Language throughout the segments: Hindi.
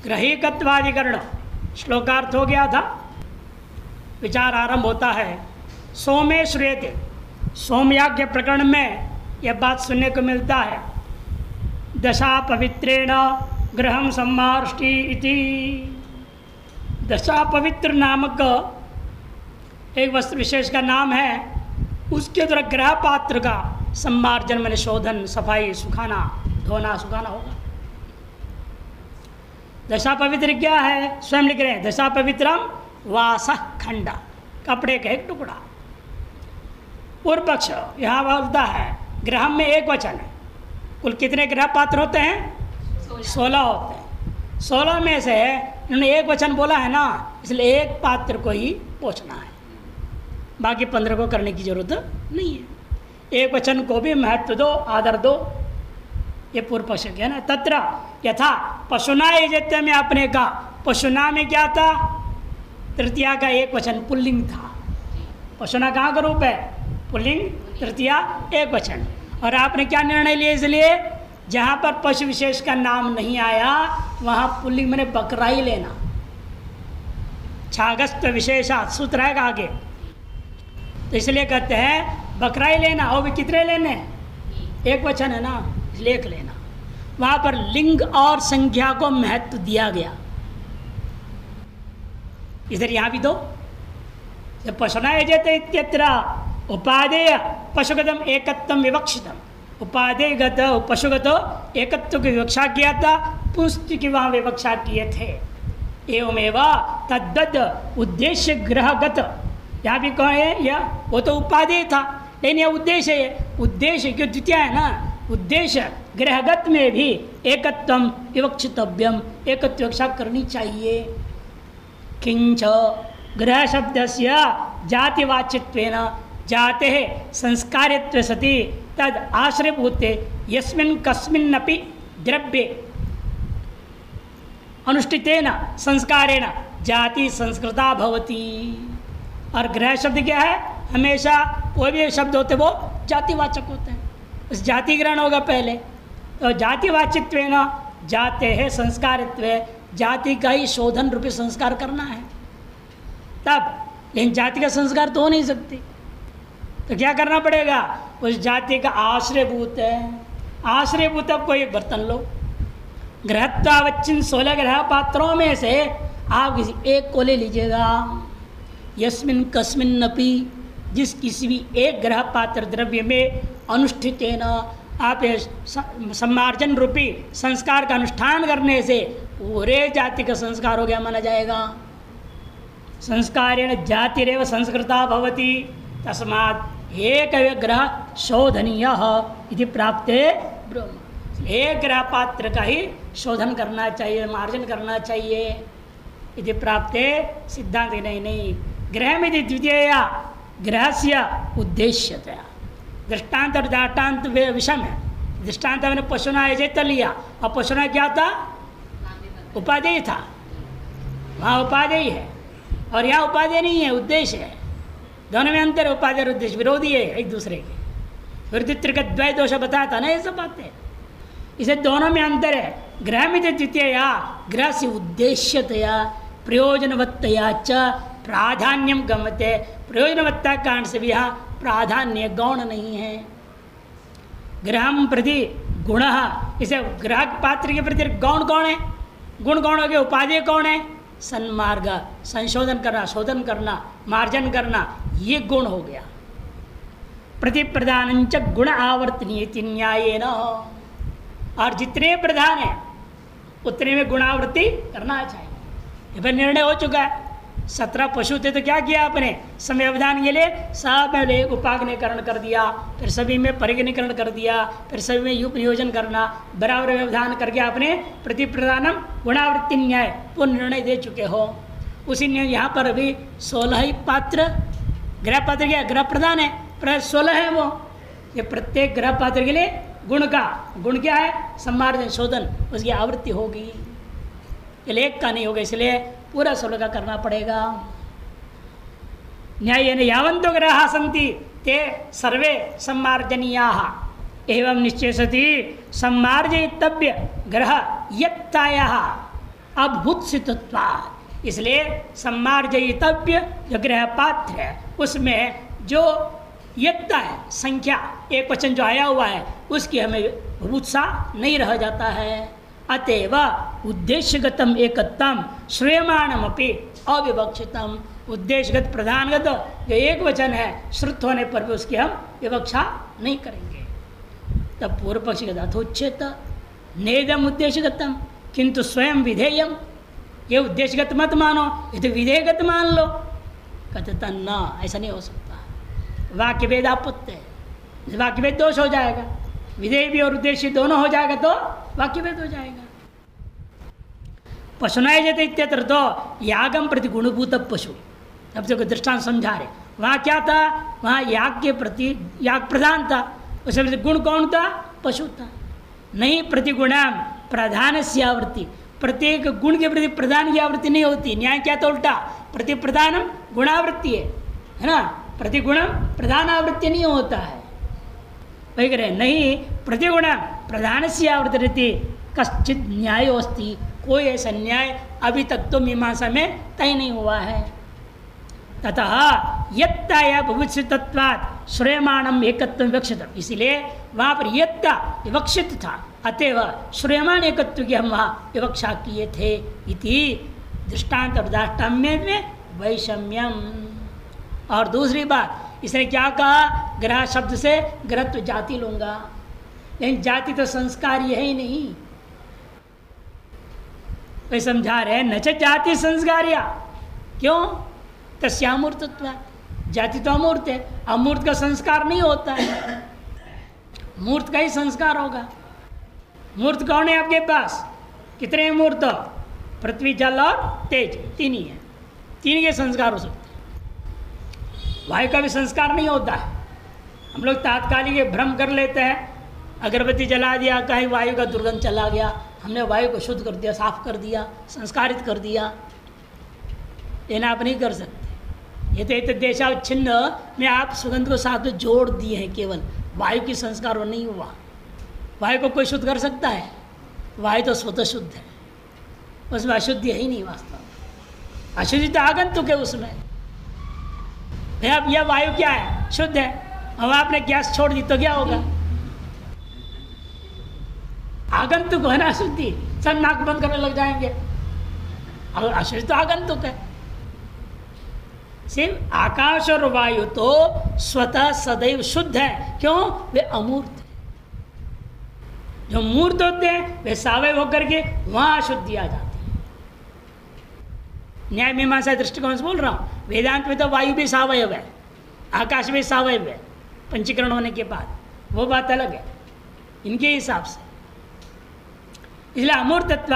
ग्रहीकत्वाधिकरण श्लोकार्थ हो गया था। विचार आरंभ होता है सोमे श्रूयते। सोमयाज्ञ प्रकरण में यह बात सुनने को मिलता है। दशा पवित्रेण गृहं सम्मार्ष्टि इति। दशा पवित्र नामक एक वस्त्र विशेष का नाम है। उसके द्वारा ग्रह पात्र का सम्मार्जन मैंने शोधन, सफाई, सुखाना, धोना, सुखाना होगा। दशा पवित्र क्या है? स्वयं लिख रहे हैं दशा पवित्रम वासः खंड, कपड़े का एक टुकड़ा। पूर्व पक्ष यहाँ बोलता है ग्रह में एक वचन है। कुल कितने ग्रह पात्र होते हैं? 16 होते हैं। 16 में से इन्होंने एक वचन बोला है ना, इसलिए एक पात्र को ही पोछना है, बाकी 15 को करने की जरूरत नहीं है। एक वचन को भी महत्व दो, आदर दो। ये पूर्व पक्ष है ना। तत्र यथा पशुना यजत्य में आपने कहा, पशुना में क्या था? तृतीया का एक वचन पुल्लिंग था। पशुना कहाँ का रूप है? पुल्लिंग, तृतीया एक वचन। और आपने क्या निर्णय लिया? इसलिए जहाँ पर पशु विशेष का नाम नहीं आया वहाँ पुल्लिंग मैंने बकरा ही लेना। छागस्त विशेषा सूत्र है आगे, तो इसलिए कहते हैं बकरा ही लेना। और भी कितने लेने? एक वचन है ना, इसलिए एक लेना। वहाँ पर लिंग और संख्या को महत्व दिया गया। इधर यहाँ भी दो। जब पशुना यजते इत्यत्र उपादेय पशुगतम एकत्वम विवक्षितम। उपादेयगत पशुगत एकत्व की विवक्षा किया था, पुष्टि की वहाँ विवक्षा किए थे। एवमेव तद्वद उद्देश्य ग्रहगत, यहाँ भी कहे यह वो तो उपादेय था, लेकिन यह उद्देश्य है। उद्देश्य क्यों द्वितीय है ना, उद्देश्य ग्रहगत में भी एकत्वम विवक्षितव्यम, एकत्व विवक्षा करनी चाहिए। किंच ग्रह शब्दस्य जातिवाच्यत्वेन जाते संस्कार्यत्वे सति तद आश्रयभूते यस्मिन् कस्मिन्नपि द्रव्ये अनुष्ठितेन संस्कारेण जाति संस्कृता भवति। और ग्रह शब्द क्या है? हमेशा कोई भी शब्द होते वो जातिवाचक होते हैं, उस जाति ग्रहण होगा पहले। तो जातिवाचित्वेन जाते है संस्कारित्वे, जाति का ही शोधन रूपी संस्कार करना है तब। लेकिन जाति का संस्कार तो हो नहीं सकती, तो क्या करना पड़ेगा? उस जाति का आश्रयभूत है। आश्रयभूत अब कोई बर्तन लो। ग्रहत्वावच्छिन्न 16 ग्रह पात्रों में से आप किसी एक को ले लीजिएगा। यस्मिन् कस्मिन्नपि, जिस किसी भी एक ग्रह पात्र द्रव्य में अनुष्ठित है न, आप सम्मार्जन रूपी संस्कार का अनुष्ठान करने से पूरे जाति का संस्कार हो गया माना जाएगा। संस्कारेण जातिरेव संस्कृता भवति तस्मात् एक ग्रह शोधनीय इति प्राप्ते ब्रह्म। एक ग्रह पात्र का ही शोधन करना चाहिए, मार्जन करना चाहिए। इति प्राप्ते सिद्धांत नहीं ग्रह में द्वितीया ग्रहस्य उद्देश्यतया। दृष्टांत और दाष्टान्त विषम है। दृष्टांत मैंने पशुना यजते लिया, और पशुना क्या था? उपादेय था। वहाँ उपादेय है और यहाँ उपादेय नहीं है, उद्देश्य है। दोनों में अंतर है। उपादेय और उद्देश्य विरोधी है एक दूसरे के। विरुद्ध का द्वय दोष बताया था ना, ये सब बातें। इसे दोनों में अंतर है। ग्रह में द्वितीया ग्रह से उद्देश्यतया प्रयोजनवत्तया च प्राधान्यम गमते। प्रयोजनवत्ता कारण से भी यहाँ प्राधान्य गौण नहीं है। ग्रहम प्रति गुण, इसे ग्रह पात्र के प्रति गौण कौन है? गुण गौण हो गए। उपादेय कौन है? सन्मार्ग, संशोधन करना, शोधन करना, मार्जन करना, ये गुण हो गया। प्रति प्रधान गुण आवर्तनीय न्याय न। और जितने प्रधान है उतने में गुणावृत्ति करना चाहिए। ये पर निर्णय हो चुका है। 17 पशु थे तो क्या किया आपने? समय व्यवधान के लिए सब में उपाग्निकरण कर दिया, फिर सभी में परिगणीकरण कर दिया, फिर सभी में युग नियोजन करना, बराबर व्यवधान करके आपने प्रति प्रधानम गुणावृत्ति न्याय पूर्ण निर्णय दे चुके हो। उसी ने यहाँ पर अभी 16 ही पात्र, ग्रह पात्र क्या? ग्रह प्रधान है, 16 है वो। ये प्रत्येक ग्रह पात्र के लिए गुण का गुण क्या है? सम्मार्जन, शोधन, उसकी आवृत्ति होगी। ये एक का नहीं होगा, इसलिए पूरा 16 का करना पड़ेगा। न्याय यावंतो ग्रह सन्ति ते सर्वे सम्मार्जनीयाः एवं निश्चय सति सम्मार्जयितव्य ग्रह यत्तायाः अभूत्सितत्वात्, इसलिए सम्मार्जयितव्य जो गृह पात्र है उसमें जो यत्ता है, संख्या एक वचन जो आया हुआ है उसकी हमें भूत्सा नहीं रह जाता है। अतएव उद्देश्यगतम एकत्तम श्रूयमाणमपि अविवक्षितम, उद्देश्यगत प्रधानगत जो एक वचन है श्रुत होने पर भी उसकी हम विवक्षा नहीं करेंगे। तब पूर्व पक्षी का अथोच्चेत नेदम उद्देश्यगतम किंतु स्वयं विधेयम, ये उद्देश्यगत मत मानो, ये तो विधेयगत मान लो। कहते न, ऐसा नहीं हो सकता, वाक्य भेद आपत्ति है, वाक्य भेद दोष हो जाएगा, विधेय भी और उद्देश्य दोनों हो जाएगा तो वाक्य भेद हो जाएगा। पशुनाय जते इत्यत्र तो यागम प्रति गुणभूत पशु, अब जो दृष्टांत समझा रहे, वहाँ क्या था, वहाँ याग के प्रति याग प्रधान था, उसमें गुण कौन था, पशु था। नहीं प्रतिगुणाम प्रधान से आवृत्ति, प्रत्येक गुण के प्रति प्रधान की आवृत्ति नहीं होती। न्याय क्या तो उल्टा, प्रति प्रधानम गुणावृत्ति है ना, प्रतिगुणम प्रधान आवृत्ति नहीं होता है। वही करें नहीं, प्रतिगुण प्रधान से आवृत्ति रहती कश्चित न्याय अस्ति, कोई ऐसा न्याय अभी तक तो मीमांसा में तय नहीं हुआ है। ततः यत्ता या भविष्यत्वात् श्रूयमाणम एकत्व विवक्षितम, इसलिए वहाँ पर यत्ता विवक्षित था, अतएव श्रूयमाण एकत्व की हम वहाँ विवक्षा किए थे। इति दृष्टांत और दाष्टाम्य में वैषम्यम। और दूसरी बात इसने क्या कहा, ग्रह शब्द से ग्रहत्व जाति लूंगा, लेकिन जाति तो संस्कार है ही नहीं। वे समझा रहे न च जाति संस्कार्या, क्यों, तस्यामूर्तत्व, जाति तो अमूर्त है, अमूर्त का संस्कार नहीं होता है, मूर्त का ही संस्कार होगा। मूर्त कौन है आपके पास, कितने मूर्त, पृथ्वी जल और तेज, तीन ही है, तीन के संस्कार हो सकते हैं। वायु का भी संस्कार नहीं होता है। हम लोग तात्कालिक भ्रम कर लेते हैं, अगरबत्ती जला दिया, कहीं वायु का दुर्गंध चला गया, हमने वायु को शुद्ध कर दिया, साफ कर दिया, संस्कारित कर दिया, ये आप नहीं कर सकते। ये तो एक देशावच्छिन्न में आप सुगंध को साथ में जोड़ दिए हैं, केवल वायु की संस्कार वो नहीं हुआ। वायु को कोई शुद्ध कर सकता है, वायु तो स्वतः शुद्ध है, उसमें अशुद्धि है ही नहीं। वास्तव अशुद्धि तो आगंतुक है उसमें। अब यह वायु क्या है, शुद्ध है, अब आपने गैस छोड़ दी तो क्या होगा, आगंतुक है ना अशुद्धि, सब नाक बंद करने लग जाएंगे। और अशुद्धि तो आगंतुक है। सिर्फ आकाश और वायु तो स्वतः सदैव शुद्ध है, क्यों, वे अमूर्त है। जो मूर्त होते हैं वे सावयव होकर के वहां अशुद्धि आ जाती है। न्याय मीमांसा दृष्टिकोण से बोल रहा हूं, वेदांत में तो वायु भी सावयव है, आकाश भी सावयव है, पंचीकरण होने के बाद वो बात अलग है इनके हिसाब से। इसलिए अमूर्तत्व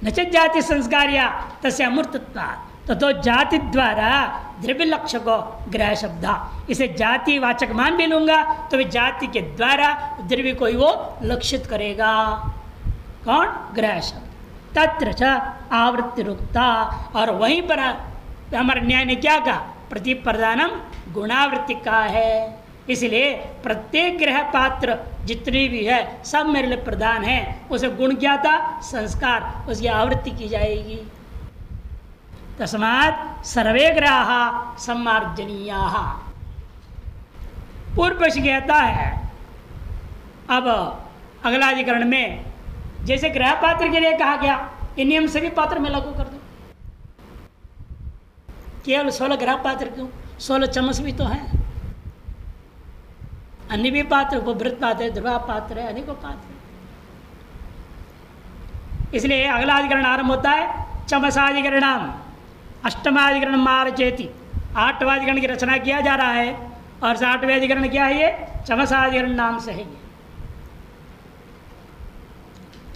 न च जाति संस्कार्या तस्य अमूर्तत्व, तो जाति द्वारा द्रव्य लक्ष्य को ग्रह शब्द, इसे जाति वाचक मान भी लूंगा तो भी जाति के द्वारा द्रव्य को ही वो लक्षित करेगा। कौन, ग्रह शब्द। तत्र च आवृत्ति रुक्ता, और वहीं पर हमारे न्याय ने क्या कहा, प्रतिप्रधानम गुणावृत्ति का है। इसलिए प्रत्येक ग्रह पात्र जितनी भी है सब मेरे लिए प्रधान है, उसे गुण क्या था, संस्कार, उसकी आवृत्ति की जाएगी। तस्मात् सर्वे ग्रहा सम्मार्जनीया। पूर्व पक्ष कहता है, अब अगला अधिकरण में जैसे ग्रह पात्र के लिए कहा गया, ये नियम सभी पात्र में लागू कर दो। केवल 16 ग्रह पात्र क्यों, 16 चमस भी तो हैं, अन्य भी पात्र, उपभृत पात्र, ध्रुवा पात्र है, अनेकों पात्र। इसलिए अगला अधिकरण आरंभ होता है चमसाधिकरणम, अष्टमाधिकरण मारचेति, 8वां अधिकरण की रचना किया जा रहा है, और 8वें अधिकरण क्या है, ये चमसाधिकरण नाम से है। ये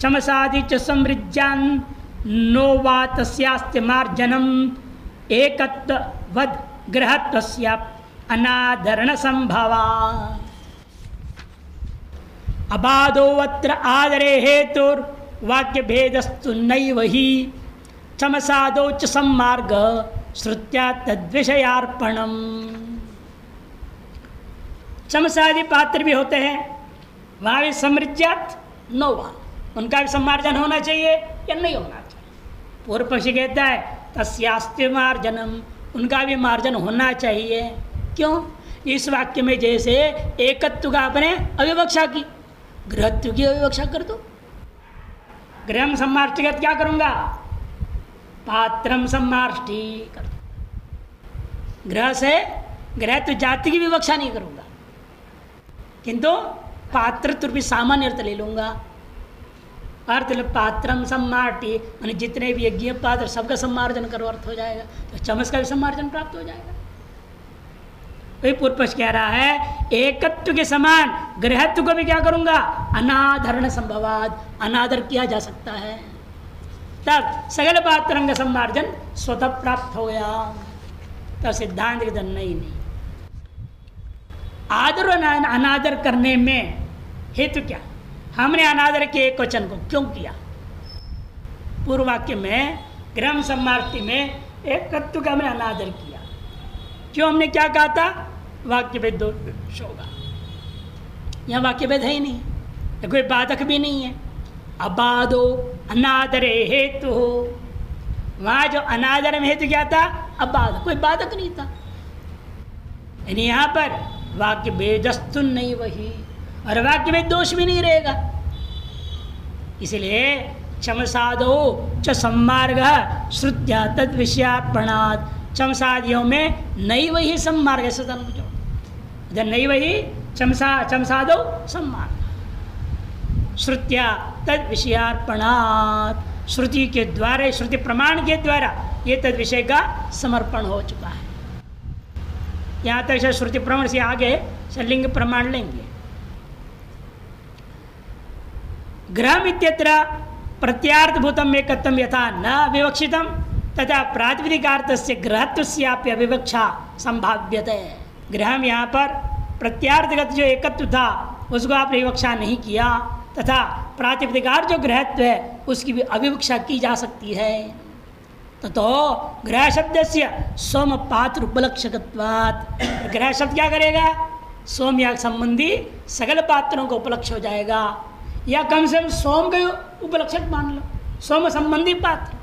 चमसादि च समृज्यान नो वा तस्यास्ति मार्जनम एकत्ववद ग्रहत्वस्य अनादरण संभवा। अबाधोऽत्र आदरे हेतुर वाक्य भेदस्तु नैव हि चमसादौ च सम्मार्ग श्रुत्या तद्विषयार्पणम। चमसादि पात्र भी होते हैं, वहाँ भी समृज्यात नौवा, उनका भी सम्मार्जन होना चाहिए, या नहीं होना चाहिए? पूर्व पक्षी कहता है तस्यास्ति मार्जनम, उनका भी मार्जन होना चाहिए। क्यों? इस वाक्य में जैसे एकत्व का आपने अविवक्षा की, गृहत्व की अविवक्षा कर दो। गृहम सम्माष्टिगत क्या करूंगा? पात्रम सम्माष्टि कर दो। गृह से गृहत्व जाति की विवक्षा नहीं करूंगा, किंतु पात्रत्व भी सामान्य अर्थ ले लूंगा। अर्थ पात्रम सम्मार्टी, मैंने जितने भी यज्ञ पात्र सबका सम्मार्जन करो, अर्थ हो जाएगा। तो चमस का भी सम्मार्जन प्राप्त हो जाएगा। वही पूर्व पक्ष कह रहा है एकत्व के समान गृहत्व को भी क्या करूंगा? अनादरण संभवाद, अनादर किया जा सकता है, तब सगल पात्रंग सम्मार्जन स्वतः प्राप्त हो गया। तब सिद्धांत के नहीं, आदर और अनादर करने में हेतु क्या? हमने अनादर के एक वचन को क्यों किया? पूर्व वाक्य में ग्रह सम्मार्ति में एक तत्व का हमने अनादर किया, क्यों? हमने क्या कहा था? वाक्य भेद दोष होगा। यहाँ वाक्य भेद है ही नहीं, तो कोई बाधक भी नहीं है। अबाधो अनादरे हेतु हो, वहाँ जो अनादर में हेतु क्या था? अबाध, कोई बाधक नहीं था। यानी यहाँ पर वाक्य भेदस्तु नहीं वही, और वाक्य में दोष भी नहीं रहेगा। इसलिए चमसादो च सम्मार्ग श्रुत्या तद विषयार्पणात्, चमसादियों में नहीं वही सम्मार्ग है। सदन जो इधर नहीं वही चमसादो सम्मार्ग श्रुत्या तद विषयार्पणात्, श्रुति के द्वारा, श्रुति प्रमाण के द्वारा ये तद विषय का समर्पण हो चुका है। यहाँ तक श्रुति प्रमाण से आगे लिंग प्रमाण लेंगे। ग्रह इत्यत्र प्रत्यार्थभूतम एकत्वम यथा न विवक्षितम तथा प्रातिपदिकार्थस्य ग्रहत्वस्यापि अविवक्षा संभाव्यते। ग्रह यहाँ पर प्रत्यार्थगत जो एकत्व था उसको आपने विवक्षा नहीं किया, तथा प्रातिपदिकार्थ जो ग्रहत्व है उसकी भी अविवक्षा की जा सकती है। तो ग्रह शब्द से सोम पात्र उपलक्षकत्वात्, ग्रह शब्द क्या करेगा? सोम याग संबंधी सगल पात्रों को उपलक्ष्य हो जाएगा, या कम से कम सोम का उपलक्षक मान लो, सोम संबंधी पात्र।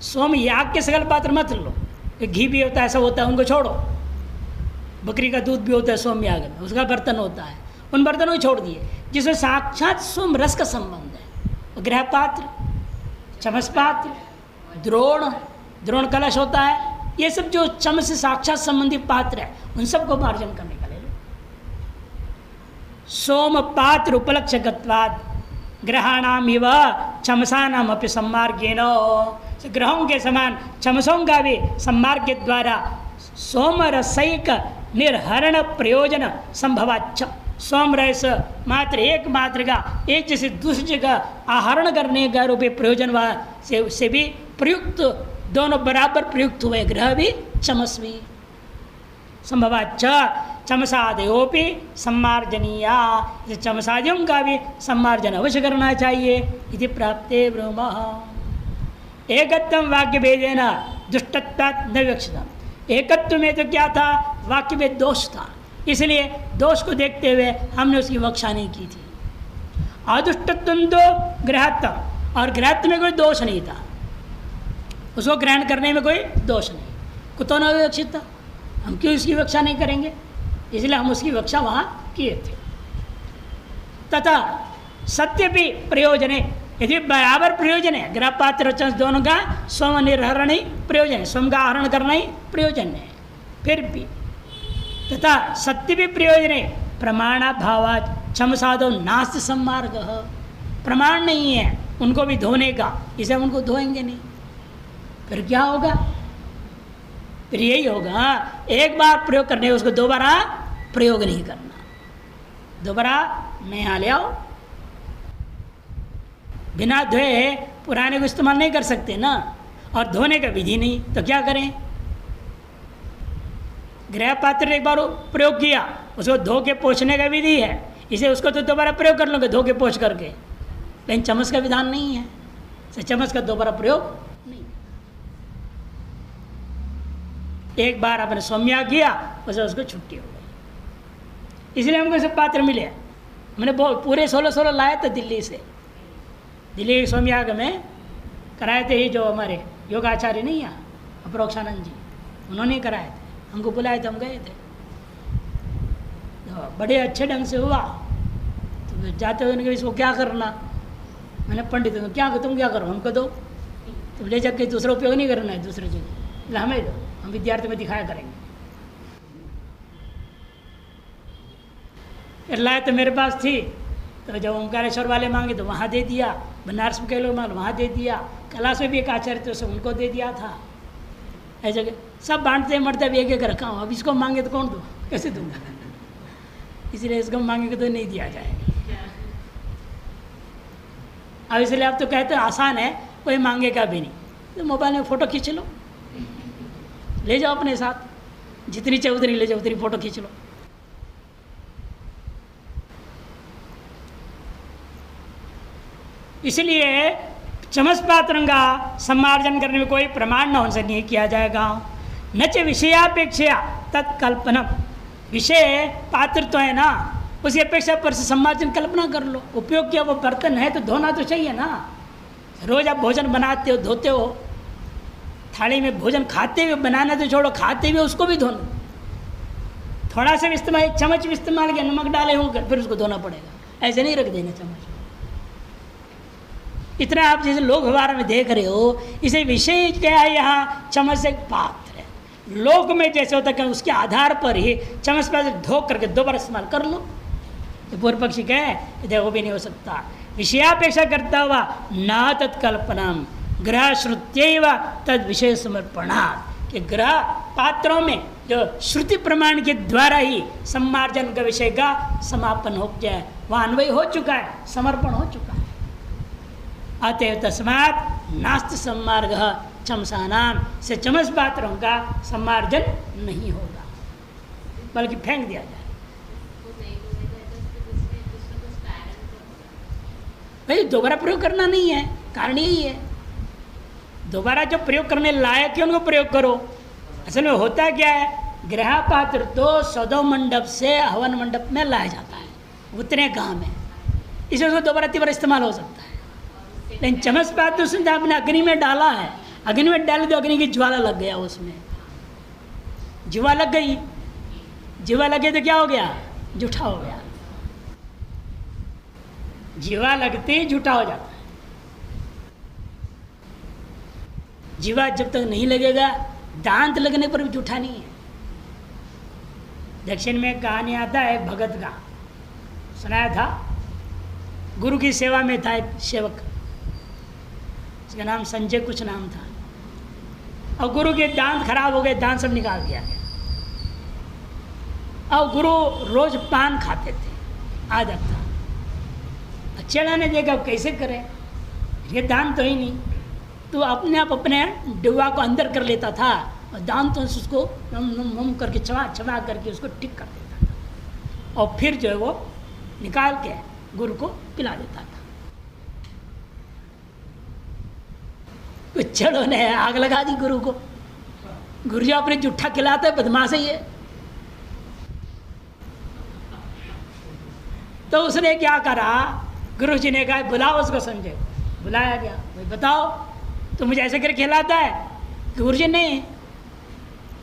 सोम याग के सगल पात्र मत लो, घी भी होता है, ऐसा होता है, उनको छोड़ो। बकरी का दूध भी होता है सोम याग में, उसका बर्तन होता है, उन बर्तनों को छोड़ दिए। जिसमें साक्षात सोम रस का संबंध है, गृह पात्र, चमस पात्र, द्रोण कलश होता है, ये सब जो चमस से साक्षात संबंधी पात्र है उन सबको मार्जन करने का ले लो। सोम पात्र उपलक्षकत्वात् ग्रहाणाम इव चमसानाम अपि सम्मार्गेण, ग्रहों के समान चमसों का भी सम्मार्ग के द्वारा सोम रसैक निर्हरण प्रयोजन संभवाच्छ, सोम रस मात्र एक मात्र का एक जैसे दूसरी जगह आहरण करने का रूपे प्रयोजन से भी प्रयुक्त, दोनों बराबर प्रयुक्त हुए, ग्रह भी चमस भी। संभवाच्च चमसादयोपि सम्मार्जनीया, चमसादियों का भी सम्मार्जन अवश्य करना चाहिए। इति प्राप्ते ब्रह्म एकत्वम वाक्य भेदेन दुष्टत्वात् न विवक्षितम्। एकत्व में तो क्या था? वाक्य में दोष था, इसलिए दोष को देखते हुए हमने उसकी विवक्षा नहीं की थी। अदुष्टत्व तो ग्रहत्व, और ग्रहत्व में कोई दोष नहीं था, उसको ग्रहण करने में कोई दोष नहीं, कुतो न विवक्षित था, हम क्यों इसकी विवक्षा नहीं करेंगे? इसलिए हम उसकी विवक्षा वहाँ किए थे। तथा सत्य भी प्रयोजन है, यदि बराबर प्रयोजन है, ग्रह पात्र चंस दोनों का स्वम निर्हरण ही प्रयोजन है, स्वम का आहरण करना ही प्रयोजन है। फिर भी तथा सत्य भी प्रयोजन है, प्रमाणाभावात् चमसादो नास्ति सम्मार्ग, प्रमाण नहीं है उनको भी धोने का, इसे हम उनको धोएंगे नहीं, फिर क्या होगा? फिर यही होगा, एक बार प्रयोग करने उसको दोबारा प्रयोग नहीं करना, दोबारा नया ले आओ। बिना धोए पुराने को इस्तेमाल नहीं कर सकते ना, और धोने का विधि नहीं, तो क्या करें? गृह पात्र एक बार प्रयोग किया, उसको धो के पोंछने का विधि है, इसे उसको तो दोबारा प्रयोग कर लोगे धो के पोंछ करके, लेकिन चम्मच का विधान नहीं है, चम्मच का दोबारा प्रयोग नहीं। एक बार आपने सौम्या किया, उसको छुट्टी हो गई। इसलिए हमको सब पात्र मिले, हमने पूरे 16 लाए थे दिल्ली से, दिल्ली के सोमयाग में कराए थे, ये जो हमारे योगाचार्य नहीं है अप्रोक्षानंद जी, उन्होंने कराए थे, हमको बुलाए थे, हम गए थे। तो बड़े अच्छे ढंग से हुआ। तो फिर जाते हुए उन्होंने इसको क्या करना, मैंने पंडित क्या तुम क्या करो, हमको दो, तुम ले जाके दूसरा उपयोग नहीं करना है दूसरे जगह, हमें दो, हम विद्यार्थी में दिखाया करेंगे। फिर लाए तो मेरे पास थी, तो जब ओंकारेश्वर वाले मांगे तो वहाँ दे दिया, बनारस के लोग मांगे वहाँ दे दिया, कैलाश में भी एक आचार्य थे उसे उनको दे दिया था। ऐसे सब बांटते मरते अब एक एक रखा हूँ, अब इसको मांगे तो कौन दो, कैसे दूंगा, इसलिए इसको मांगेंगे तो नहीं दिया जाएगा। अब इसलिए आप तो कहते हैं आसान है, कोई मांगेगा भी नहीं, तो मोबाइल में फ़ोटो खींच लो, ले जाओ अपने साथ, जितनी चाहे उतनी ले जाओ, उतनी फ़ोटो खींच लो। इसलिए चमस पात्रों का सम्मार्जन करने में कोई प्रमाण न होने से नहीं किया जाएगा। न च विषयापेक्षा तत्कल्पना, विषय पात्र तो है ना, उसकी अपेक्षा पर से सम्मार्जन कल्पना कर लो। उपयोग किया वो बर्तन है तो धोना तो चाहिए ना, रोज आप भोजन बनाते हो धोते हो, थाली में भोजन खाते हुए, बनाना तो छोड़ो, खाते हुए उसको भी धोना, थोड़ा सा इस्तेमाल, एक चम्मच भी इस्तेमाल किया, नमक डाले होंगे, फिर उसको धोना पड़ेगा, ऐसे नहीं रख देना चम्मच। इतना आप जैसे लोक व्यवहार में देख रहे हो, इसे विषय क्या है, यहाँ चम्मच एक पात्र है। लोक में जैसे होता है उसके आधार पर ही चम्मच पात्र धो करके दोबारा इस्तेमाल कर लो। तो पूर्व पक्षी कहे देखो भी नहीं हो सकता, विषयापेक्षा करता हुआ न तत्कल्पना ग्रह श्रुत्यैव तद विषय समर्पणा, कि ग्रह पात्रों में जो श्रुति प्रमाण के द्वारा ही सम्मार्जन का विषय का समापन हो गया है, वहाँ अन्वय हो चुका है, समर्पण हो चुका है। अतएव तस्मात् नास्ति सम्मार्ग चमसानाम, से चमस पात्रों का सम्मार्जन नहीं होगा, बल्कि फेंक दिया जाए। भाई दोबारा प्रयोग करना नहीं है, कारण यही है, दोबारा जो प्रयोग करने लायक है उनको प्रयोग करो। असल में होता क्या है, ग्रह पात्र तो सौदो मंडप से हवन मंडप में लाया जाता है, उतने काम है, इसमें उसको दोबारा तीबारा इस्तेमाल हो सकता है। लेकिन चमस पात्र उसने आपने अग्नि में डाला है, अग्नि में डाले तो अग्नि की ज्वाला लग गया, उसमें जीवा लग गई, जीवा लगे तो क्या हो गया, जूठा हो गया, जीवा लगते ही जूठा हो जाता है। जीवा जब तक नहीं लगेगा, दांत लगने पर भी जूठा नहीं है। दक्षिण में कहानी आता है भगत का, सुनाया था, गुरु की सेवा में था एक सेवक, उसका नाम संजय कुछ नाम था, और गुरु के दांत खराब हो गए, दांत सब निकाल दिया गया। और गुरु रोज पान खाते थे, आदत था। चेला ने देखा कैसे करें, ये दांत तो ही नहीं, तो अपने आप अपने डिब्बा को अंदर कर लेता था और दांत तो उसको नम करके चबा करके उसको ठीक कर देता था, और फिर जो है वो निकाल के गुरु को पिला देता था। चलो ने आग लगा दी गुरु को, गुरु जी अपने जूठा खिलाता है, बदमाश है ये। तो उसने क्या करा, गुरु जी ने कहा बुलाओ उसको, संजय बुलाया गया, भाई बताओ तो मुझे ऐसे करके खिलाता है। गुरु जी नहीं,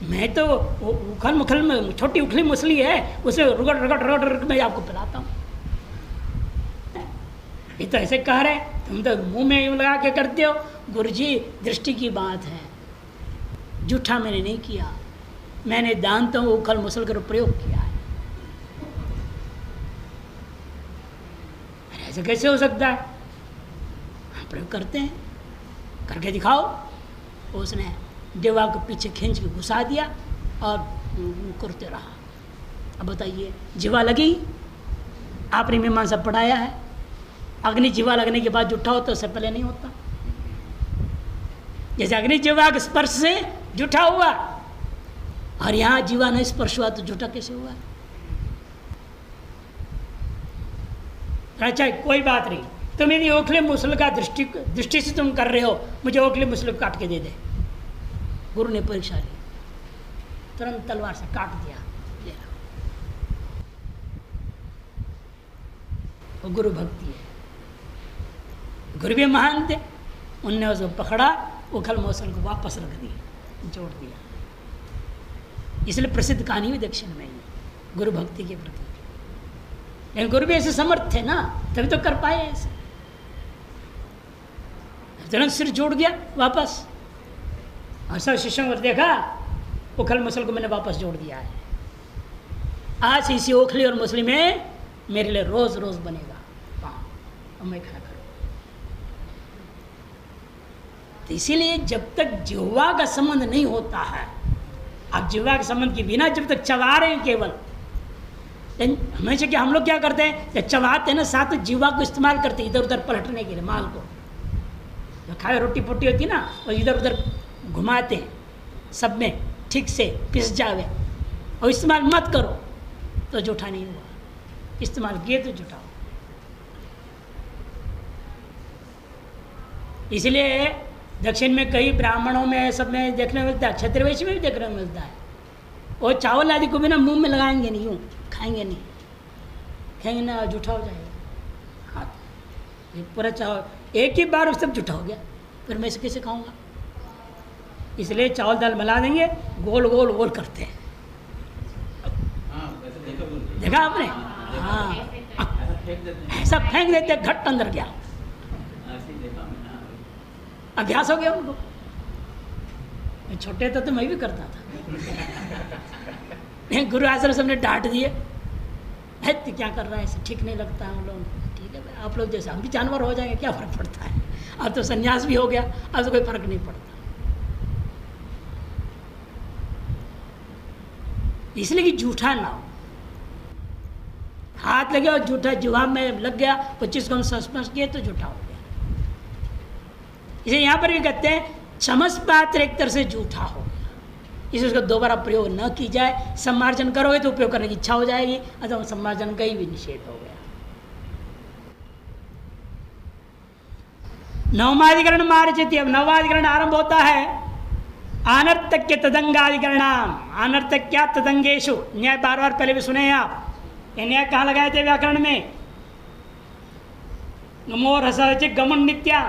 मैं तो उखल मुखल में छोटी उखली मछली है, उसे रगड़ रगड़ रगड़ रगड़ मैं आपको पिलाता हूँ। ये तो ऐसे कह रहे, तुम तो मुंह में यूँ लगा के करते हो। गुरु जी दृष्टि की बात है, जूठा मैंने नहीं किया, मैंने दांतों उखल मुसल कर प्रयोग किया है। ऐसे कैसे हो सकता है, हम प्रयोग करते हैं, करके दिखाओ। उसने देवा को पीछे खींच के घुसा दिया और करते रहा। अब बताइए, जीवा लगी, आपने मीमांसा पढ़ाया है, अग्नि जीवा लगने के बाद जूठा होता, उससे पहले नहीं होता। जैसे अग्नि जीवा के स्पर्श से जूठा हुआ, और यहाँ जीवा नहीं स्पर्श हुआ तो जूठा कैसे हुआ। अच्छा कोई बात नहीं, तुम यदि ओखले मुसल का दृष्टि से तुम कर रहे हो, मुझे ओखले मुसल काट के दे दे। गुरु ने परीक्षा ली, तुरंत तलवार से काट दिया, ले रहा। वो गुरु भक्ति है, गुरु भी महान थे, उनने उसको पकड़ा, उखल मौसल को वापस रख दिया, जोड़ दिया। इसलिए प्रसिद्ध कहानी भी दक्षिण में ही गुरु भक्ति के प्रति। लेकिन गुरु भी ऐसे समर्थ थे ना, तभी तो कर पाए ऐसे। तुरंत सिर जोड़ दिया वापस। ऐसा शिष्यों को देखा, उखल मसल को मैंने वापस जोड़ दिया है। आज इसी ओखली और मसली में मेरे लिए रोज रोज बनेगा पाँव, और मैं खड़ा करूँ। तो इसीलिए जब तक जिह्वा का संबंध नहीं होता है, आप जिह्वा के संबंध के बिना जब तक चबा रहे हैं केवल, हमेशा क्या हम लोग क्या करते हैं, जब चबाते हैं ना साथ जिह्वा को इस्तेमाल करते हैं इधर उधर पलटने के लिए, माल को जो खाए रोटी पोटी होती है ना, और इधर उधर घुमाते हैं, सब में ठीक से पिस जावे। और इस्तेमाल मत करो तो जूठा नहीं हुआ, इस्तेमाल किए तो जूठा हो। इसलिए दक्षिण में कई ब्राह्मणों में सब में देखने मिलता है, क्षत्रिय वैश्य में भी देखने मिलता है, वो चावल आदि को भी ना मुंह में लगाएंगे नहीं, यूँ खाएंगे नहीं, खाएंगे ना जूठा हो जाएगा। हाँ, ये पूरा चावल एक ही बार सब जूठा हो गया, फिर मैं इसे कैसे खाऊंगा? इसलिए चावल दाल मिला देंगे, गोल गोल गोल करते हैं। देखा आपने? हाँ, ऐसा फेंक देते, घट अंदर गया, अभ्यास हो गया उनको। छोटे तो मैं भी करता था। गुरु आश्रम सबने डांट दिए, तो क्या कर रहा है, ऐसे ठीक नहीं लगता हम लोग। ठीक है भाई, आप लोग जैसे हम भी जानवर हो जाएंगे, क्या फर्क पड़ता है? अब तो सन्यास भी हो गया, अब तो कोई फर्क नहीं पड़ता। इसलिए कि जूठा ना हो, हाथ लगे और जूठा जुबान में लग गया, 25 को हम संस्पर्श किए तो जूठा हो गया। इसे यहाँ पर भी कहते हैं चमस पात्र एक तरह से जूठा हो गया, इसलिए उसका दोबारा प्रयोग न की जाए। सम्मार्जन करोगे तो उपयोग करने की इच्छा हो जाएगी, अथवा सम्मार्जन का ही भी निषेध हो गया। नवमाधिकरण मार्जित, अब नवाधिकरण आरंभ होता है। अनर्थक्य तदंगाधिकरणाम, अनर्थक क्या तदंगेशु, न्याय बार बार पहले भी सुने हैं आप। ये न्याय कहाँ लगाए थे व्याकरण में? गमोर हसचित गमुन नित्या,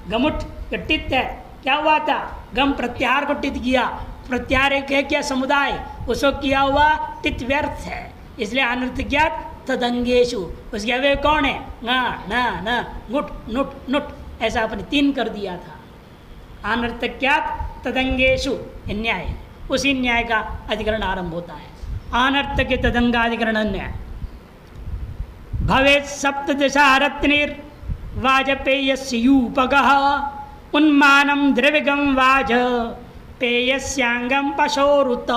गमुट टित है, क्या हुआ था? गम प्रत्याहार को टित किया, प्रत्याहार एक है क्या समुदाय, उसको किया हुआ टित व्यर्थ है, इसलिए अनर्थक्यात तदंगेशु। उसके अवयव कौन है? न न गुट नुट नुट, ऐसा आपने 3 कर दिया था। अनर्थक्यात तदंगेशु न्याय, उसी न्याय का अधिकरण आरंभ होता है। अनर्थक्य तदंगाधिकरण न्याय भवेत् सप्तदशा रत्निर वाजपेयस्यूपगः उन्मानं द्रविगं वाज पेयस्यांगं पशोरुत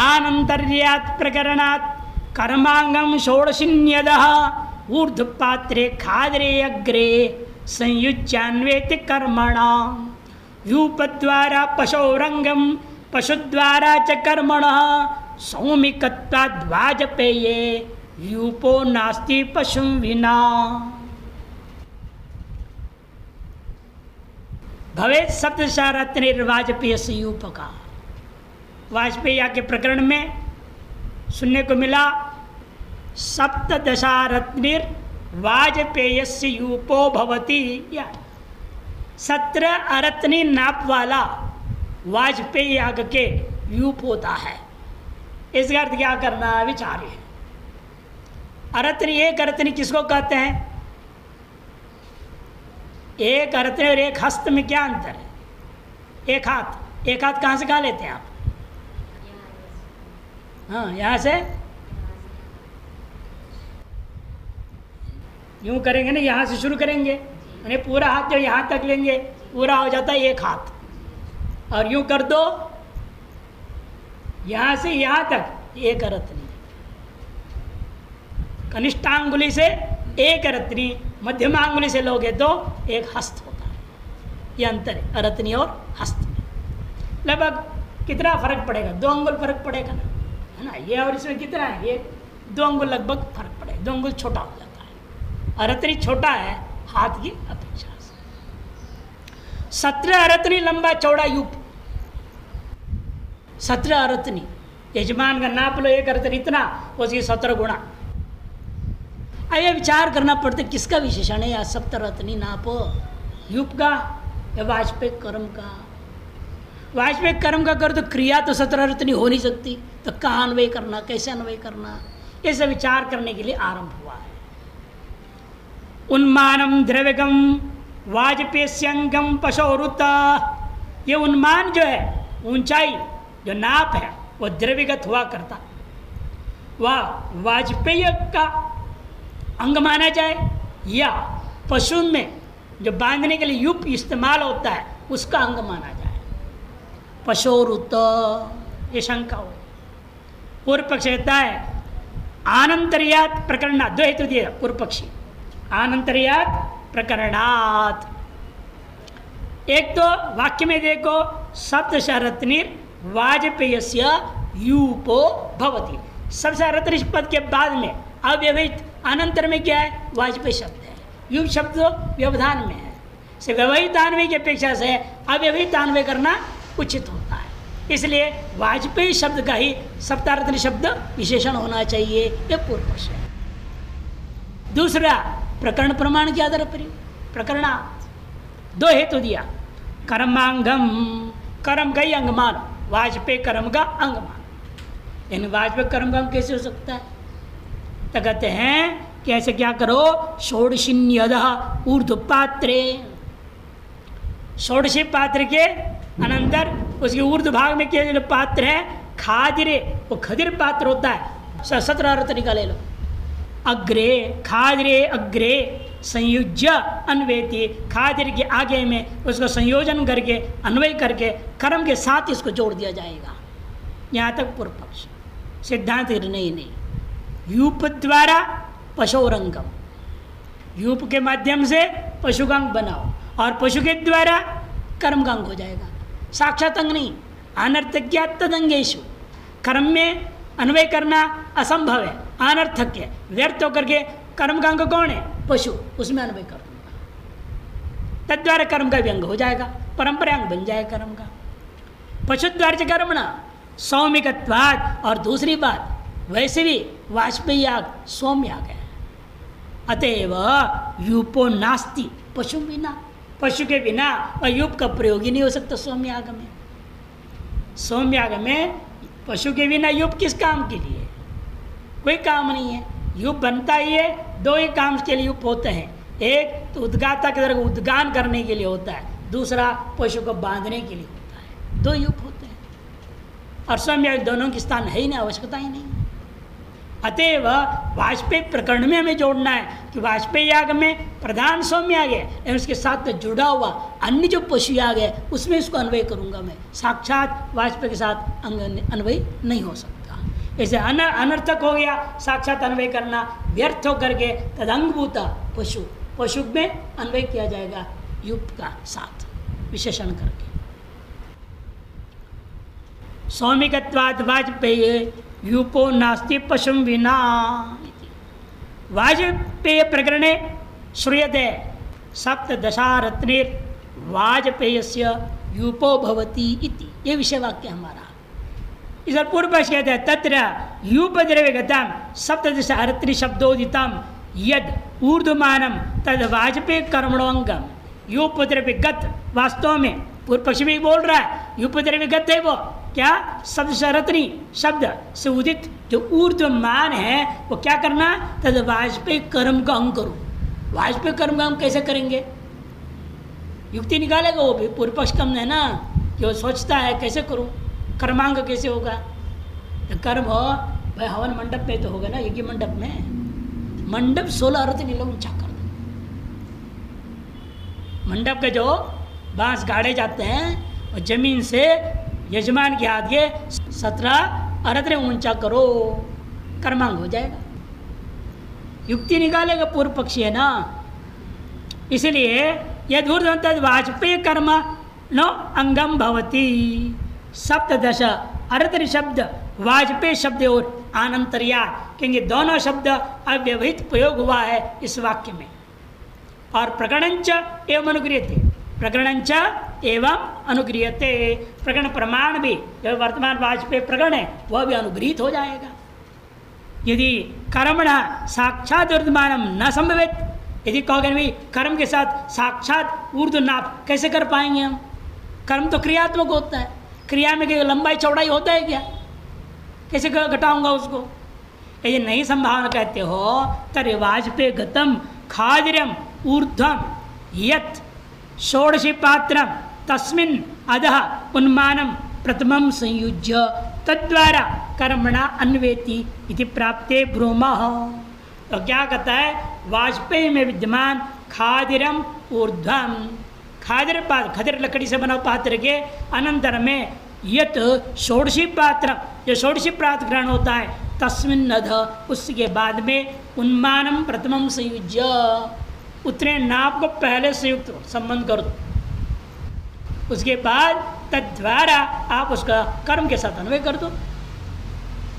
आनन्तर्यात् प्रकरणात् कर्मांगं षोडशिन्यदः ऊर्ध्वपात्रे खाद्रे अग्रे संयुज्यान्वेति कर्मणा व्यूपद्वारा पशोरंगं पशुद्वारा च कर्मणः सौमिकत्वाद् वाजपेये व्यूपो नास्ति पशुं विना। भवेत् सप्तदशारत्निर वाजपेयस्य यूपका, वाजपेयी के प्रकरण में सुनने को मिला सप्तदशारत्निर वाजपेयस्य यूपो भवति, या 17 अरत्नी नाप वाला वाजपेयी याग के यूप होता है। इसका अर्थ क्या करना विचार है। अरत्नी, एक अरत्नी किसको कहते हैं? एक अरत्नी और एक हस्त में क्या अंतर है? एक हाथ, एक हाथ कहाँ से कहाँ लेते हैं आप? हाँ, यहाँ से यूं करेंगे ना, यहाँ से शुरू करेंगे, यानी पूरा हाथ जो यहाँ तक लेंगे पूरा हो जाता है एक हाथ, और यूं कर दो यहाँ से यहाँ तक एक अरत्नी, कनिष्ठांगुली से एक अरत्नी, मध्यमांगुली से लोगे तो एक हस्त होता है। ये अंतर है अरत्नी और हस्त में। लगभग कितना फर्क पड़ेगा? 2 अंगुल फर्क पड़ेगा ना, है ना? ये और इसमें कितना है? ये 2 अंगुल लगभग फर्क पड़ेगा, 2 अंगुल छोटा हो जाता है। अरत्नी छोटा है हाथ की अपेक्षा से। 17 अरत्नी लंबा चौड़ा यूप, 17 अरत्नी, यजमान का नाप लो, एक अरत्नी इतना, उसकी 17 गुणा। अब ये विचार करना पड़ता किसका विशेषण है? या सप्तरत्नी नाप, युप का या वाजपेय कर्म का? वाजपेय कर्म का कर तो क्रिया तो 17 रत्नी हो नहीं सकती, तो कहाँ अन्वय करना, कैसे अन्वय करना, ये सब विचार करने के लिए आरंभ हुआ है। उन्मानम द्रव्यगम वाजपेयस्यंगम पशोरुत, ये उन्मान जो है, ऊंचाई जो नाप है, वो द्रव्यगत हुआ करता, वह वाजपेय का अंग माना जाए या पशु में जो बांधने के लिए युप इस्तेमाल होता है उसका अंग माना जाए। पशोरुत, ये शंका हो। पूर्व पक्ष कहता है आनंतर्यात प्रकरणात्, दो हेतु दिए पूर्व पक्षी, आनंतर्यात प्रकरणात्। एक तो वाक्य में देखो सप्त शरत्निर वाजपेयस्य यूपो भवति, सबसे रत्निश पद के बाद में अव्यवहित अनंतर में क्या है? वाजपेय शब्द है। युग शब्द व्यवधान में है, से व्यवहित अन्वय की अपेक्षा से अव्यवहित अन्वय करना उचित होता है, इसलिए वाजपेयी शब्द का ही सप्तारत्न शब्द विशेषण होना चाहिए, यह पूर्व पक्ष है। दूसरा प्रकरण प्रमाण के आधार पर प्रकरणात्, दो हेतु दिया, कर्मांगम, कर्म का ही अंग मानो, वाजपेय कर्म का अंग मानो। यानी वाजपेय कर्म का अंग कैसे हो सकता है? तो कहते हैं कि ऐसे क्या करो, षोडशिन्यदः ऊर्ध्वपात्रे, षोडशी पात्र के अनंतर उसके ऊर्ध्व भाग में क्या जो पात्र है खादिरे, वो खदिर पात्र होता है, 17 रत्न निकाले लो। अग्रे, खादिरे अग्रे संयुज्य अन्वेति, खादिर के आगे में उसको संयोजन करके अन्वय करके कर्म के साथ इसको जोड़ दिया जाएगा। यहाँ तक पूर्व पक्ष, सिद्धांत नहीं। यूप द्वारा पशुरंगम, यूप के माध्यम से पशु का अंग बनाओ और पशु के द्वारा कर्म का अंग हो जाएगा, साक्षात अंग नहीं। अनर्थक्या तदंगेशु, कर्म में अन्वय करना असंभव है, अनर्थक है, व्यर्थ होकर के कर्म का अंग कौन है? पशु, उसमें अन्वय कर दूंगा, तद्वारा कर्म का भी अंग हो जाएगा, परंपरा अंग बन जाएगा कर्म का। पशु द्वारा कर्मणा सौमिकत्वाद, और दूसरी बात वैसे भी वाजपेयी याग सौम्य याग है, अतएव यूपो नास्ति पशु बिना, पशु के बिना और यूप का प्रयोग ही नहीं हो सकता सौम्य याग में। सौम्य याग में पशु के बिना यूप किस काम के लिए? कोई काम नहीं है। यूप बनता ही है, दो ही काम के लिए यूप होते हैं, एक तो उद्गाता की तरह उद्गान करने के लिए होता है, दूसरा पशु को बांधने के लिए होता है, दो यूप होते हैं। और सौम्य याग दोनों की स्थान है ही नहीं, आवश्यकता ही नहीं। अतएव वाजपेयी प्रकरण में हमें जोड़ना है कि वाजपेयी याग में प्रधान सौम्य याग है, और उसके साथ जुड़ा हुआ अन्य जो पशु याग है उसमें इसको अन्वय करूंगा मैं, साक्षात वाजपेयी के साथ अन्वय नहीं हो सकता। ऐसे अनर्थक हो गया साक्षात अन्वय करना, व्यर्थ होकर के तदंगभूता पशु, पशु में अन्वय किया जाएगा युक्त का साथ विशेषण करके। सौमिकत्वाद वाजपेय यूपो नास्ति पशुम विना, वाजपेय प्रकरणे श्रूयते सप्तदशारत्नेर वाजपेयस्य यूपो भवति इति, ये विषय वाक्य हमारा। इस पूर्व पक्ष कहते हैं तत्र यूप द्रव्यगतम सप्तदशारत्नि शब्दोदितम यद ऊर्ध्वमानम तद वाजपेय कर्मणोंगम, यूप द्रव्यगत वास्तव में पूर्व पक्ष में बोल रहा है यूप द्रव्यगत है, वो क्या? सप्तशरत्नि शब्द से उदित जो ऊर्ध्वमान है वो क्या करना? तद वाजपेय कर्म का अंग करो। वाजपेय कर्म का अंग कैसे करेंगे? युक्ति निकालेगा वो भी, पूर्व पक्ष कम है ना, कि वो सोचता है कैसे करूं, कर्मांग कैसे होगा? तो कर्म हो भाई हवन मंडप में तो होगा ना, यज्ञ मंडप में, मंडप 16 रत्न लोग ऊंचा कर दो। मंडप के जो बांस गाड़े जाते हैं और जमीन से यजमान के हाथ के 17 अरत्न ऊंचा करो, कर्मांग हो जाएगा। युक्ति निकालेगा पूर्व पक्षी है ना, इसलिए यद ऊर्ध्वं वाजपेय कर्म नो अंगम भवति। सप्तदश अरत्न शब्द वाजपेय शब्द और आनंतर्या, क्योंकि दोनों शब्द अव्यवहित प्रयोग हुआ है इस वाक्य में। और प्रकरणंच एवं अनुगृह्यते, प्रकरणंच एवं अनुगृह्यते, प्रकरण प्रमाण भी जो वर्तमान वाजपेय प्रकरण है वह भी अनुगृहित हो जाएगा। यदि कर्मण साक्षात वर्तमान न संभवित, यदि कहोगे भाई कर्म के साथ साक्षात ऊर्ध्व नाप कैसे कर पाएंगे हम? कर्म तो क्रियात्मक होता है, क्रिया में कोई लंबाई चौड़ाई होता है क्या? कैसे घटाऊंगा उसको? यदि नहीं संभावना कहते हो तर्हि वाजपेय गतम खादिरम ऊर्ध्वम यत् षोडशी पात्रम तस्मिन् अधः उन्मानम प्रथमम संयुज्य तद्वारा कर्मणा अन्वेति इति प्राप्ते ब्रूमः। तो क्या कहता है? वाजपेय में विद्यमान खादिरम ऊर्ध्वम, खादिर पात्र, खदिर लकड़ी से बना पात्र के अनंतर में यत षोडशी पात्र, जो षोडशी पात्र ग्रहण होता है, तस्मिन् अध, उसके बाद में उन्मानम प्रथमम संयुज्य, उतने नाप को पहले संयुक्त संबंध कर दो, उसके बाद तद्वारा आप उसका कर्म के साथ अन्वय कर दो।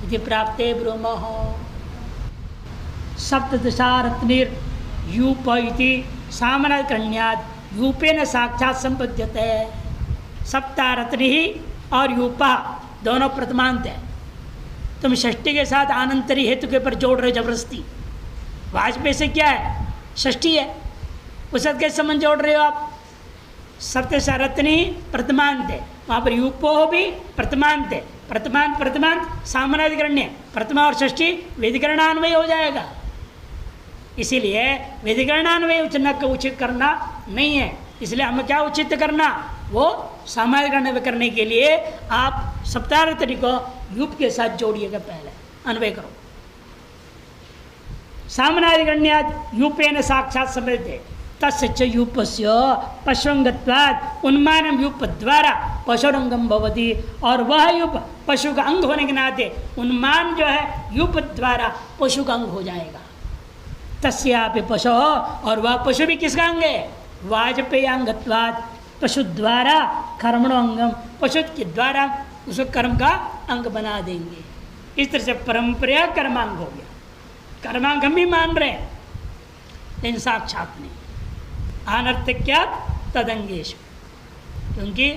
यदि प्राप्ते ब्रूमः सप्तदशारत्निर यूप इति सामनाधिकरण्यात् यूपेन साक्षात संपद्यते। सप्तारत्नि ही और यूपा दोनों प्रथमांत है। तुम षष्ठी के साथ आनंतरी हेतु के पर जोड़ रहे जबरदस्ती। वाजपेय से क्या है? षष्ठी है, उस साथ कैसे संबंध जोड़ रहे हो आप? सप्तशारत्नि प्रथमांत है, वहाँ पर यूपो भी प्रथमांत है। प्रथमांत प्रथमांत सामनाधिकरण्य, प्रथमा और षष्ठी वेदिकरणान्वय हो जाएगा। इसीलिए वेदिकरणान्वय उचित करना नहीं है, इसलिए हमें क्या उचित करना? वो सामान्यकरण करने के लिए आप सप्तारत्नि को यूप के साथ जोड़िएगा, पहले अन्वय करो। सामनाधिकरण्यात् यूपेन साक्षात समझते तस्य च यूपस्य पशुंगत्वात् उन्मानम यूप द्वारा पशुरंगम भवति। और वह यूप पशु का अंग होने के नाते उन्मान जो है यूप द्वारा पशु का अंग हो जाएगा। तस्यापि पशु, और वह पशु भी किसका अंग है? वाजपेयांगत्वात्, पशु द्वारा कर्मणो अंगम, पशु के द्वारा उस कर्म का अंग बना देंगे। इस तरह से परंपरा कर्मांग हो गया। कर्मांग हम भी मान रहे हैं लेकिन साक्षात नहीं। अनर्थक्यात् तदंगेश, क्योंकि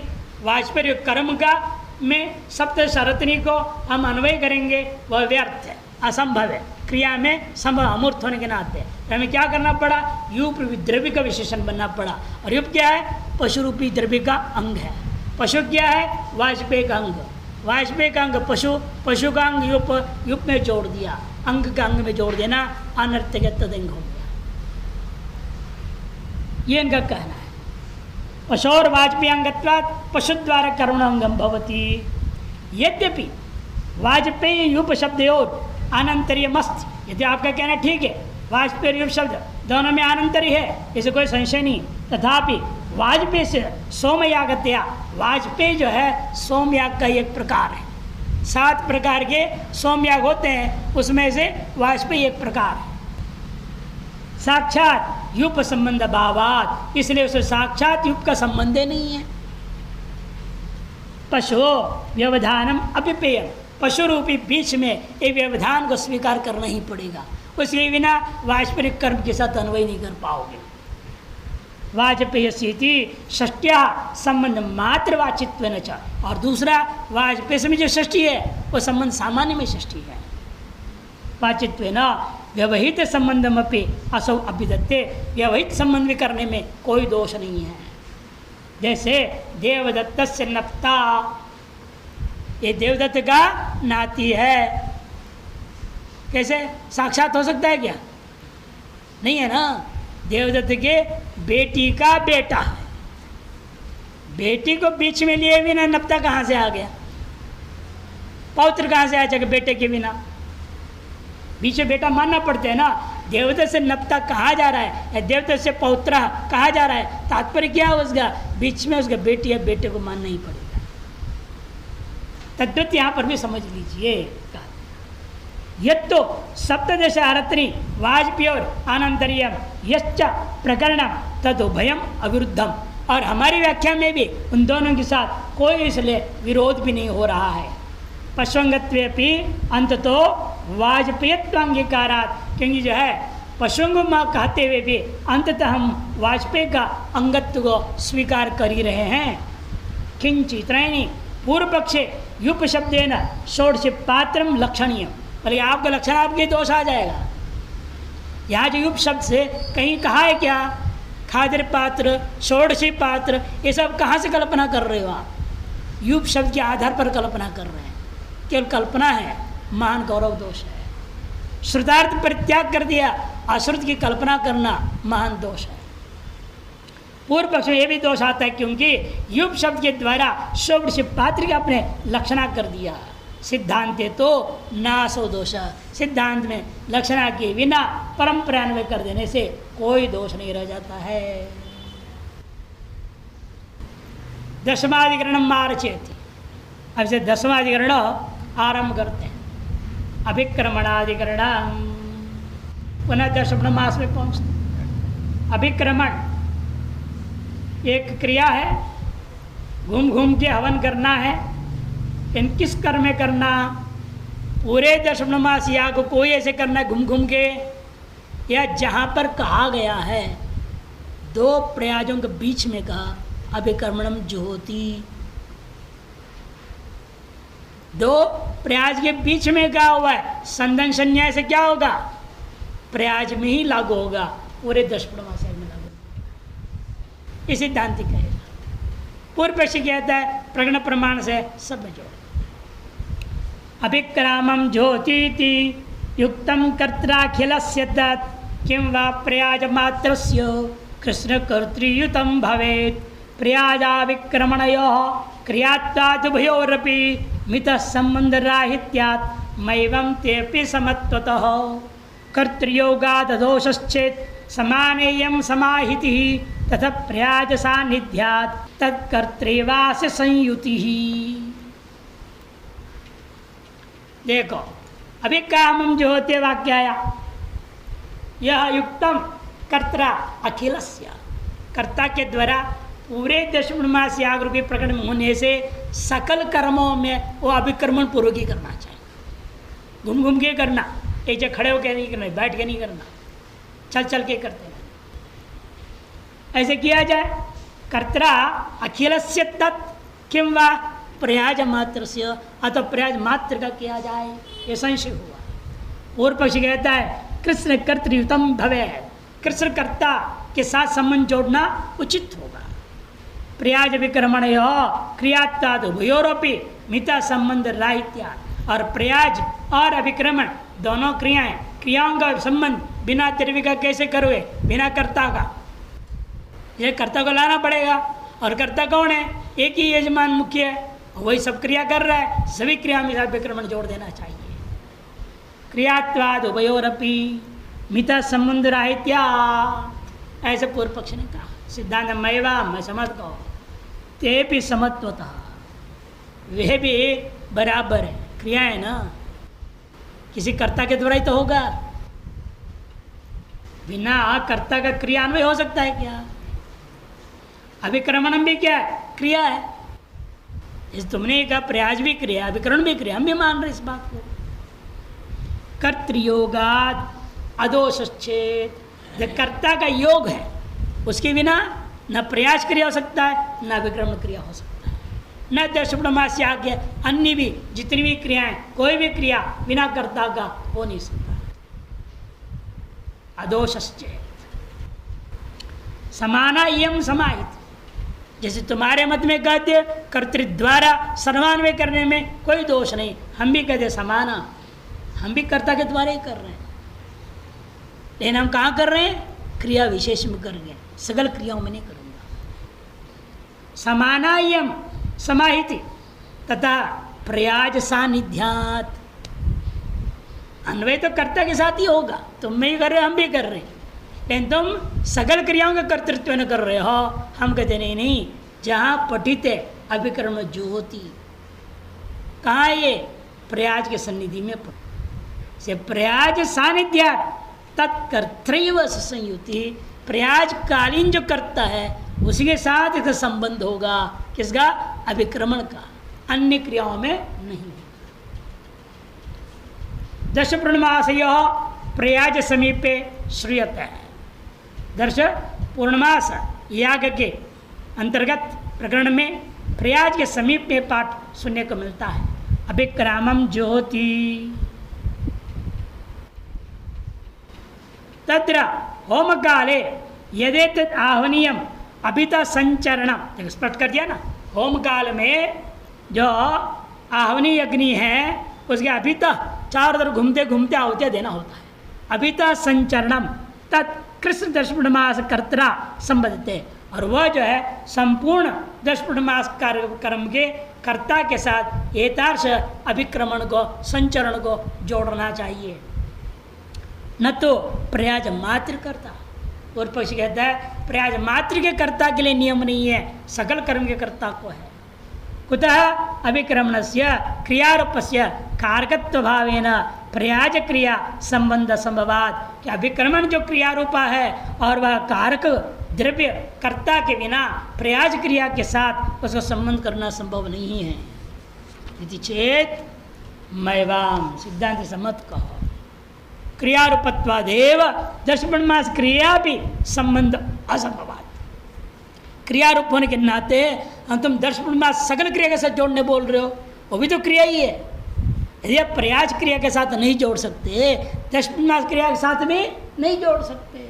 वाजपेय कर्म का में सप्तशरत्नि को हम अन्वय करेंगे वह व्यर्थ है, असंभव है, क्रिया में संभव अमूर्त होने के नाते हमें क्या करना पड़ा? यूप द्रव्य का विशेषण बनना पड़ा। और यूप क्या है? पशु रूपी द्रव्य का अंग है। पशु क्या है? वाजपेय का अंग। वाजपेय का अंग पशु, पशु का अंग यूप, यूप में जोड़ दिया, अंग का अंग में जोड़ देना अनर्थक तदंग हो गया। ये इनका कहना है। पशोर वाजपेयांगत्वात् पशु द्वारा कर्मणांगम भवति। यद्यपि वाजपेय यूप शब्दयोर अनंतरीय मस्त, यदि आपका कहना ठीक है वाजपेय यूप शब्द दोनों में अनंतरी है, इसे कोई संशय नहीं, तथापि वाजपेय से सोमयागत्या, वाजपेय जो है सोमयाग का एक प्रकार है। 7 प्रकार के सोमयाग होते हैं, उसमें से वाजपेय एक प्रकार है। साक्षात यूप संबंध भावात, इसलिए उसे साक्षात यूप का संबंध नहीं है। पशु व्यवधानम अपिपेयम, पशु रूपी बीच में एक व्यवधान को स्वीकार करना ही पड़ेगा, उसके बिना वाजपेय कर्म के साथ अन्वय नहीं कर पाओगे। वाजपेय स्थिति षष्ट्या संबंध मात्र वाचित्व न च, और दूसरा वाजपेय में जो षष्ठी है वो संबंध सामान्य में षष्ठी है। वाचित्व न व्यवहित संबंधम अपि असौ अभिदत्ते, व्यवहित संबंध भी करने में कोई दोष नहीं है। जैसे देवदत्त से नप्ता, ये देवदत्त का नाती है, कैसे साक्षात हो सकता है क्या? नहीं है ना। देवदत्त के बेटी का बेटा है, बेटी को बीच में लिए बिना नप्ता कहाँ से आ गया? पौत्र कहाँ से आ जाएगा बेटे के बिना? बीच में बेटा मानना पड़ता है ना। देवदत्त से नप्ता कहाँ जा रहा है, या देवदत्त से पौत्रा कहाँ जा रहा है? तात्पर्य क्या है उसका? बीच में उसका बेटी या बेटे को मानना ही पड़ेगा। तद्वत यहाँ पर भी समझ लीजिए। यत्तो सप्तदश आरत्रि वाजपेय और अनंतरियम यश्च प्रकरणम तदुभयम अविरुद्धम, और हमारी व्याख्या में भी उन दोनों के साथ कोई इसलिए विरोध भी नहीं हो रहा है। पशुंगत्वेपि अंततो वाजपेयत्वांगीकारात्, क्योंकि जो है पशुंग कहते हुए भी अंततः हम वाजपेय का अंगत्व को स्वीकार कर ही रहे हैं। किंच इतना ही नहीं, पूर्व पक्षे युप शब्देन षोडश पात्रम लक्षणीय, बोले आपका लक्षण आपके दोष आ जाएगा। यहाँ जो युग शब्द से कहीं कहा है क्या? खाद्य पात्र, षोडशी पात्र, ये सब कहाँ से कल्पना कर रहे हो आप? युग शब्द के आधार पर कल्पना कर रहे हैं, केवल कल्पना है, महान गौरव दोष है। श्रुतार्थ परित्याग कर दिया, अश्रुत की कल्पना करना महान दोष है। पूर्व पक्ष में यह भी दोष आता है क्योंकि युग शब्द के द्वारा षोडशी पात्र के अपने लक्षणा कर दिया। सिद्धांत तो नासो दोष, सिद्धांत में लक्षणा के बिना परंपरान्वय कर देने से कोई दोष नहीं रह जाता है। दशमाधिकरण मारचेति, अब से दसवाधिकरण आरंभ करते हैं। अभिक्रमणाधिकरण, पुनः दशम मास में पहुंचते। अभिक्रमण एक क्रिया है, घूम घूम के हवन करना है। इन किस कर्म में करना? पूरे दशम मास याग को कोई ऐसे करना है घूम घूम के, या जहाँ पर कहा गया है दो प्रयाजों के बीच में कहा अभिकर्मणम ज्योति, दो प्रयाज के बीच में कहा हुआ है। संदन संन्याय से क्या होगा? प्रयाज में ही लागू होगा, पूरे दशम मास में लागू होगा। ये सिद्धांतिक है। पूर्व पक्ष कहता है प्रगण प्रमाण से सब में जोड़। अभिक्रामम ज्योतीति युक्तम कर्त्राखिलस्य तत् किं वा प्रयाज मात्रस्य कृष्ण कर्तृयुतम भवेत्। प्रयाजाविक्रमणयोः क्रियात्वादुभयोरपि मितः संबंधराहित्यात् मैवं तेऽपि समत्वतः। कर्तृयोगाददोषश्चेत् समानेयं समाहितिः तथा प्रयाज सान्निध्यात् तत्कर्तृवास्य संयुतिः। देखो अभी कामम जो होते वाक्य आया, यह युक्तम कर्ता अखिलस्य, कर्ता के द्वारा पूरे दशम मास याग रूपी प्रकट होने से सकल कर्मों में वो अभिक्रमण पूर्वक ही करना चाहिए। घूम घूम के करना, एक जगह खड़े होकर नहीं करना, बैठ के नहीं करना, चल चल के करते हैं। ऐसे किया जाए। कर्ता अखिलस्य तत् किं वा प्रयाज मात्र से, अतः प्रयाज मात्र का किया जाए, ये संशय हुआ। पूर्व पक्ष कहता है कृष्ण कर्तृयुतम भवे, कृष्ण कर्ता के साथ संबंध जोड़ना उचित होगा। प्रयाज विक्रमण क्रियात्वाद उभयोरपि मिता संबंध राहित्या, और प्रयाज और अभिक्रमण दोनों क्रियाओं का संबंध बिना द्रव्य का कैसे करोगे? बिना कर्ता का। यह कर्ता को लाना पड़ेगा, और कर्ता कौन है? एक ही यजमान मुख्य है, वही सब क्रिया कर रहा है, सभी क्रिया में विक्रमण जोड़ देना चाहिए। क्रियात्वाद उभयोरपि मिता संबंध राहित्या, ऐसे पूर्व पक्ष ने कहा। सिद्धांत मैवा, मैं समझ कहो, ते भी समत्वतः, वह भी बराबर है। क्रिया है ना, किसी कर्ता के द्वारा ही तो होगा, बिना कर्ता का क्रियान्वय हो सकता है क्या? अभिक्रमणम भी क्या है? क्रिया है। इस तुमने कहा प्रयाज भी क्रिया, अभिकरण भी क्रिया, हम भी मान रहे इस बात को। कर्तृयोगाद अदोषच्छेद, जो कर्ता का योग है उसके बिना न प्रयास क्रिया हो सकता है, न अभिक्रमण क्रिया हो सकता है, न दशमास याज्ञ, अन्य भी जितनी भी क्रियाएं, कोई भी क्रिया बिना कर्ता का हो नहीं सकता। अदोषश्चेद समाना यम समाहित, जैसे तुम्हारे मत में कहते कर्तृ द्वारा सर्वान्वय करने में कोई दोष नहीं, हम भी कहते समाना, हम भी कर्ता के द्वारा ही कर रहे हैं, लेकिन हम कहाँ कर रहे हैं? क्रिया विशेष में कर रहे हैं, सगल क्रियाओं में नहीं करूँगा। समानायम समाहिति तथा प्रयाज सानिध्यात, अन्वय तो कर्ता के साथ ही होगा, तुम भी कर रहे हो, हम भी कर रहे हैं, लेकिन तुम सगल क्रियाओं का कर्तृत्व न कर रहे हो। हम कहते नहीं, जहाँ पठित है अभिकरण ज्योति, कहाँ ये? प्रयाज के सन्निधि में से प्रयाज सानिध्या तत्कर्तृव संयुति, प्रयाज कालीन जो करता है उसी के साथ इसका संबंध होगा। किसका? अभिक्रमण का, अन्य क्रियाओं में नहीं। दश पूर्णमास प्रयाज समीपे श्रूयत है। दर्श पूर्णमास याग के अंतर्गत प्रकरण में प्रयाज के समीप में पाठ सुनने को मिलता है। अभिक्रामम ज्योति, तत्र होम काले यदि तत् आहवनीयम अभित संचरणम, स्पष्ट कर दिया ना। होम काल में जो आहवनीय अग्नि है उसके अभित चारों तरफ घूमते घूमते आहुतियाँ देना होता है। अभित संचरणम तत् कृष्ण दर्शपुर्णमास कर्ता संबद्धते, और वह जो है संपूर्ण दर्शपुर्णमास कार्यक्रम के कर्ता के साथ एतार्श अभिक्रमण को, संचरण को जोड़ना चाहिए, न तो प्रयाज मात्र कर्ता। और पक्षी कहता है प्रयाज मात्र के कर्ता के लिए नियम नहीं है, सकल कर्म के कर्ता को है। कुतः अभिक्रमणस्य क्रियारूपस्य कारकत्व भावेन प्रयाज क्रिया संबंध संभवात, कि अभिक्रमण जो क्रिया रूपा है और वह कारक द्रव्य कर्ता के बिना प्रयाज क्रिया के साथ उसका संबंध करना संभव नहीं है। यदि चेत मैवाम, सिद्धांत सम्मत कहो, क्रियारूपत्वादेव दर्शपुर्णमास क्रिया भी संबंध असंभवात। क्रिया रूप होने के नाते हम तुम दर्शपुर्णमास सकल क्रिया के साथ जोड़ने बोल रहे हो, वो भी तो क्रिया ही है। यदि आप प्रयाज क्रिया के साथ नहीं जोड़ सकते, दर्शपुर्णमास क्रिया के साथ भी नहीं जोड़ सकते,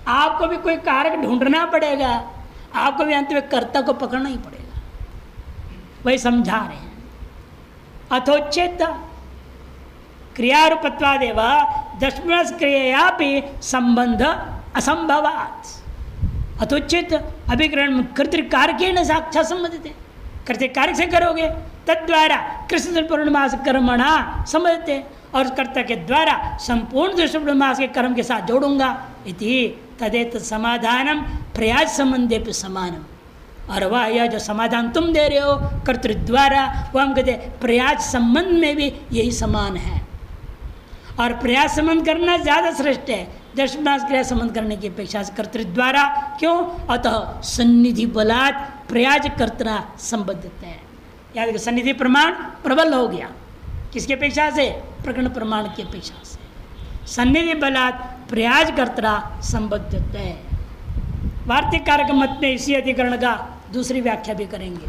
आपको भी कोई कारक ढूंढना पड़ेगा, आपको भी अंत में कर्ता को पकड़ना ही पड़ेगा। वही समझा रहे हैं। अथोच्चेत क्रियारूपत्वादेव दर्शपुर्णमास क्रिया भी संबंध असंभवात। अथोचित अभिग्रहण कर्तृकारकेण साक्षात संबंधित है, कर्तृकारक से करोगे तद्वारा कृष्ण पूर्णमास कर्मणा संबंधित है, और कर्ता के द्वारा संपूर्ण दर्शपुर्णमास के कर्म के साथ जोड़ूंगा। इति तदेत समाधानम प्रयाज संबंधे पे समानम, और वह यह जो समाधान तुम दे रहे हो कर्तृ द्वारा, वह हम कहते प्रयाज संबंध में भी यही समान है। और प्रयास संबंध करना ज़्यादा श्रेष्ठ है दर्शपुर्णमास क्रिया संबंध करने की अपेक्षा से कर्तृ द्वारा। क्यों? अतः सन्निधि बलात् प्रयाज कर्ता संबद्धते हैं। याद रखिए, सन्निधि प्रमाण प्रबल हो गया, किसकी अपेक्षा से? प्रकरण प्रमाण की अपेक्षा से। सन्निधि बलात् प्रयाज कर्ता संबद्धते हैं। वार्तिक कारक मत में इसी अधिकरण का दूसरी व्याख्या भी करेंगे।